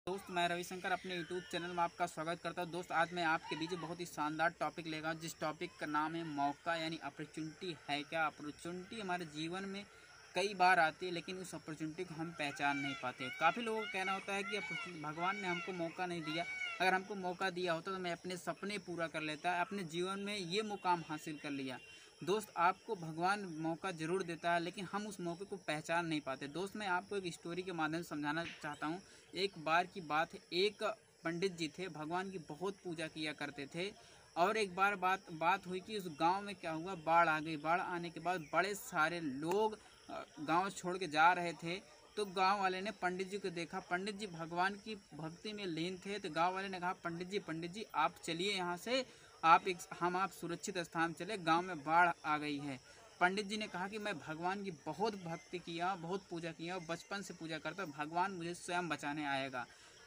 दोस्त मैं रविशंकर अपने यूट्यूब चैनल में आपका स्वागत करता हूं। दोस्त आज मैं आपके बीच बहुत ही शानदार टॉपिक लेगा जिस टॉपिक का नाम है मौका यानी अपॉर्चुनिटी है क्या। अपॉर्चुनिटी हमारे जीवन में कई बार आती है लेकिन उस अपॉर्चुनिटी को हम पहचान नहीं पाते। काफ़ी लोगों का कहना होता है कि भगवान ने हमको मौका नहीं दिया, अगर हमको मौका दिया होता तो मैं अपने सपने पूरा कर लेता, अपने जीवन में ये मुकाम हासिल कर लिया। दोस्त आपको भगवान मौका ज़रूर देता है लेकिन हम उस मौके को पहचान नहीं पाते। दोस्त मैं आपको एक स्टोरी के माध्यम से समझाना चाहता हूँ। एक बार की बात है, एक पंडित जी थे, भगवान की बहुत पूजा किया करते थे। और एक बार बात हुई कि उस गांव में क्या हुआ, बाढ़ आ गई। बाढ़ आने के बाद बड़े सारे लोग गांव छोड़ के जा रहे थे। तो गांव वाले ने पंडित जी को देखा, पंडित जी भगवान की भक्ति में लीन थे। तो गांव वाले ने कहा पंडित जी आप चलिए यहाँ से, आप सुरक्षित स्थान चले, गांव में बाढ़ आ गई है। पंडित जी ने कहा कि मैं भगवान की बहुत भक्ति किया, बहुत पूजा किया, बचपन से पूजा करता, भगवान मुझे स्वयं बचाने आएगा।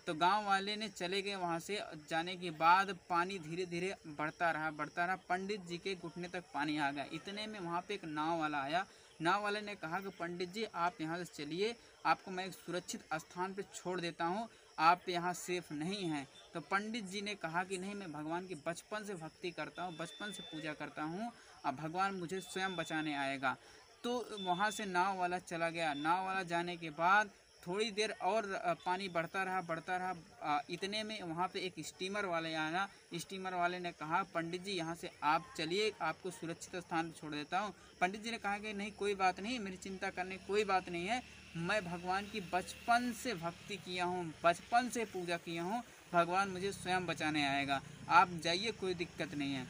तो गांव वाले ने चले गए। वहां से जाने के बाद पानी धीरे धीरे बढ़ता रहा। पंडित जी के घुटने तक पानी आ गया। इतने में वहां पे एक नाव वाला आया। नाव वाले ने कहा कि पंडित जी आप यहाँ से चलिए, आपको मैं एक सुरक्षित स्थान पर छोड़ देता हूँ, आप यहाँ सेफ नहीं हैं। तो पंडित जी ने कहा कि नहीं, मैं भगवान की बचपन से भक्ति करता हूँ, बचपन से पूजा करता हूँ, अब भगवान मुझे स्वयं बचाने आएगा। तो वहाँ से नाव वाला चला गया। नाव वाला जाने के बाद थोड़ी देर और पानी बढ़ता रहा। इतने में वहाँ पे एक स्टीमर वाले आया। स्टीमर वाले ने कहा पंडित जी यहाँ से आप चलिए, आपको सुरक्षित स्थान पर छोड़ देता हूँ। पंडित जी ने कहा कि नहीं कोई बात नहीं, मेरी चिंता करने कोई बात नहीं है, मैं भगवान की बचपन से भक्ति किया हूँ, बचपन से पूजा किया हूँ, भगवान मुझे स्वयं बचाने आएगा, आप जाइए, कोई दिक्कत नहीं है।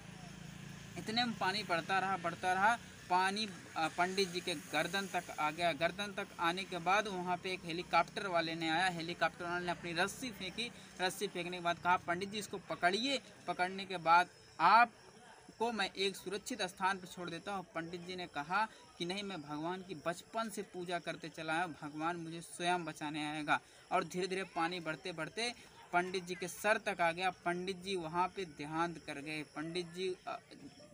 इतने में पानी बढ़ता रहा। पानी पंडित जी के गर्दन तक आ गया। गर्दन तक आने के बाद वहाँ पे एक हेलीकॉप्टर वाले ने आया। हेलीकॉप्टर वाले ने अपनी रस्सी फेंकी। रस्सी फेंकने के बाद कहा पंडित जी इसको पकड़िए। पकड़ने के बाद आपको मैं एक सुरक्षित स्थान पर छोड़ देता हूँ। पंडित जी ने कहा कि नहीं, मैं भगवान की बचपन से पूजा करते चला आया, भगवान मुझे स्वयं बचाने आएगा। और धीरे धीरे पानी बढ़ते बढ़ते पंडित जी के सर तक आ गया। पंडित जी वहाँ पे देहांत कर गए। पंडित जी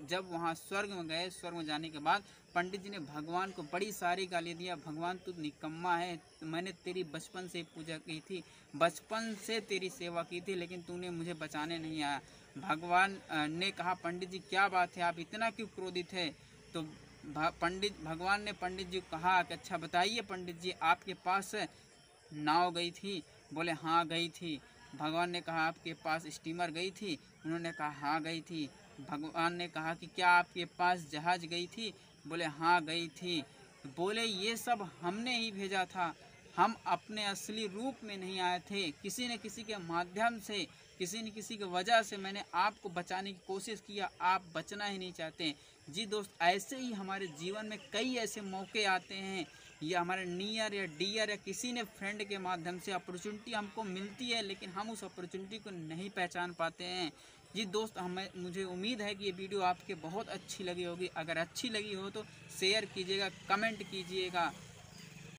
जब वहाँ स्वर्ग में गए, स्वर्ग में जाने के बाद पंडित जी ने भगवान को बड़ी सारी गाली दिया, भगवान तू निकम्मा है, मैंने तेरी बचपन से पूजा की थी, बचपन से तेरी सेवा की थी, लेकिन तूने मुझे बचाने नहीं आया। भगवान ने कहा पंडित जी क्या बात है, आप इतना क्यों क्रोधित है। तो भगवान ने पंडित जी को कहा कि अच्छा बताइए पंडित जी, आपके पास नाव गई थी। बोले हाँ गई थी। भगवान ने कहा आपके पास स्टीमर गई थी। उन्होंने कहा हाँ गई थी। भगवान ने कहा कि क्या आपके पास जहाज गई थी। बोले हाँ गई थी। बोले ये सब हमने ही भेजा था, हम अपने असली रूप में नहीं आए थे, किसी न किसी के माध्यम से, किसी न किसी की वजह से मैंने आपको बचाने की कोशिश किया, आप बचना ही नहीं चाहते। जी दोस्त, ऐसे ही हमारे जीवन में कई ऐसे मौके आते हैं, या हमारे नियर या डियर या किसी ने फ्रेंड के माध्यम से अपॉर्चुनिटी हमको मिलती है लेकिन हम उस अपॉर्चुनिटी को नहीं पहचान पाते हैं। जी दोस्त, मुझे उम्मीद है कि ये वीडियो आपके बहुत अच्छी लगी होगी। अगर अच्छी लगी हो तो शेयर कीजिएगा, कमेंट कीजिएगा।